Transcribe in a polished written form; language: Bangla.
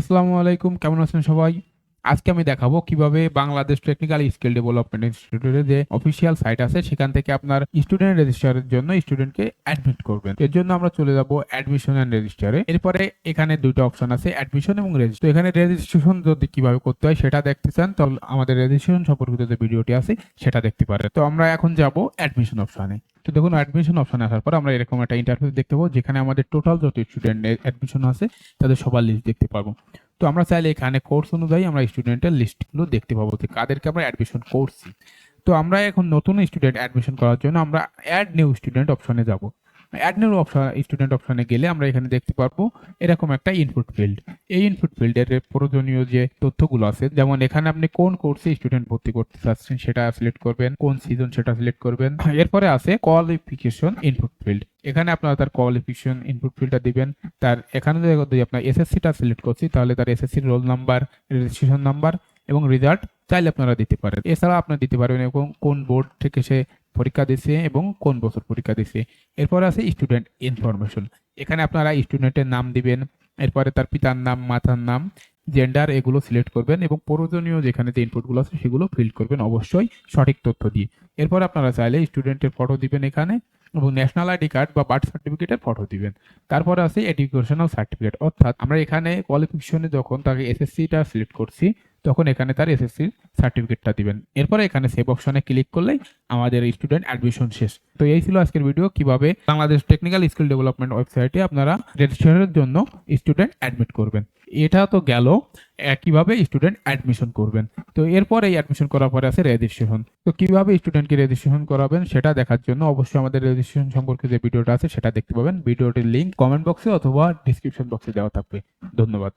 আসসালামু আলাইকুম, কেমন আছেন সবাই? আজকে আমি দেখাবো কিভাবে বাংলাদেশ টেকনিক্যাল স্কিল ডেভেলপমেন্ট ইনস্টিটিউটের যে অফিসিয়াল সাইট আছে সেখান থেকে আপনার স্টুডেন্ট রেজিস্টারের জন্য স্টুডেন্টকে অ্যাডমিট করবেন। এর জন্য আমরা চলে যাব অ্যাডমিশন এন্ড রেজিস্টারে। এরপরে এখানে দুটো অপশন আছে, অ্যাডমিশন এবং রেজিস্টার। তো এখানে রেজিস্ট্রেশন যদি কিভাবে করতে হয় সেটা দেখতে চান তাহলে আমাদের রেজিস্ট্রেশন সম্পর্কিত যে ভিডিওটি আছে সেটা দেখতে পারেন। তো আমরা এখন যাব অ্যাডমিশন অপশনে। তো দেখুন, অ্যাডমিশন অপশনে আসার পর আমরা এরকম একটা ইন্টারফেস দেখতে পাবো যেখানে আমাদের টোটাল যত স্টুডেন্ট অ্যাডমিশন আছে তাদের সবার লিস্ট দেখতে পাবো। তো আমরা চাইলে এখানে কোর্স অনুযায়ী আমরা স্টুডেন্টের লিস্টগুলো দেখতে পাবো যে কাদেরকে আমরা অ্যাডমিশন করছি। তো আমরা এখন নতুন স্টুডেন্ট অ্যাডমিশন করার জন্য আমরা অ্যাড নিউ স্টুডেন্ট অপশনে যাব। অ্যাড নিউ অপশন স্টুডেন্ট অপশনে গেলে আমরা এখানে দেখতে পারবো এরকম একটা ইনপুট ফিল্ড। এই ইনপুট ফিল্ডের প্রয়োজনীয় যে তথ্যগুলো আছে, যেমন এখানে আপনি কোন কোর্সে স্টুডেন্ট ভর্তি করতে চাচ্ছেন সেটা সিলেক্ট করবেন, কোন সিজন সেটা সিলেক্ট করবেন। এরপরে আছে কোয়ালিফিকেশন ইনপুট ফিল্ড। এখানে আপনারা তার কোয়ালিফিকেশন ইনপুট ফিল্ডটা দিবেন। তার এখানে যদি আপনার এসএসসিটা সিলেক্ট করছি তাহলে তার এসএসসির রোল নাম্বার, রেজিস্ট্রেশন নাম্বার এবং রেজাল্ট চাইলে আপনারা দিতে পারেন। এছাড়া আপনারা দিতে পারবেন এবং কোন বোর্ড থেকে সে পরীক্ষা দিছে এবং কোন বছর পরীক্ষা দিছে। এরপর আছে স্টুডেন্ট ইনফরমেশন। এখানে আপনারা স্টুডেন্টের নাম দিবেন, এরপরে তার পিতার নাম, মাতার নাম, জেন্ডার এগুলো সিলেক্ট করবেন এবং প্রয়োজনীয় যেখানে যে ইনপুটগুলো আছে সেগুলো ফিল করবেন অবশ্যই সঠিক তথ্য দিয়ে। এরপর আপনারা চাইলে স্টুডেন্টের ফটো দিবেন এখানে এবং ন্যাশনাল আইডি কার্ড বা বার্থ সার্টিফিকেটের ফটো দিবেন। তারপরে আছে এডুকেশনাল সার্টিফিকেট, অর্থাৎ আমরা এখানে কোয়ালিফিকেশনে যখন তাকে এসএসসিটা সিলেক্ট করছি তখন এখানে তার এসএসসির সার্টিফিকেটটা দিবেন। এরপরে এখানে সেভ অপশনে ক্লিক করলেই আমাদের স্টুডেন্ট অ্যাডমিশন শেষ। তো এই ছিল আজকের ভিডিও, কিভাবে বাংলাদেশ টেকনিক্যাল স্কিল ডেভেলপমেন্ট ওয়েবসাইটে আপনারা রেজিস্ট্রেশনের জন্য স্টুডেন্ট অ্যাডমিট করবেন। এটা তো গেল কিভাবে স্টুডেন্ট অ্যাডমিশন করবেন। তো এরপর এই অ্যাডমিশন করার পরে আছে রেজিস্ট্রেশন। তো কিভাবে স্টুডেন্টকে রেজিস্ট্রেশন করাবেন সেটা দেখার জন্য অবশ্যই আমাদের রেজিস্ট্রেশন সম্পর্কে যে ভিডিওটা আছে সেটা দেখতে পাবেন। ভিডিওটির লিংক কমেন্ট বক্সে অথবা ডিসক্রিপশন বক্সে দেওয়া থাকবে। ধন্যবাদ।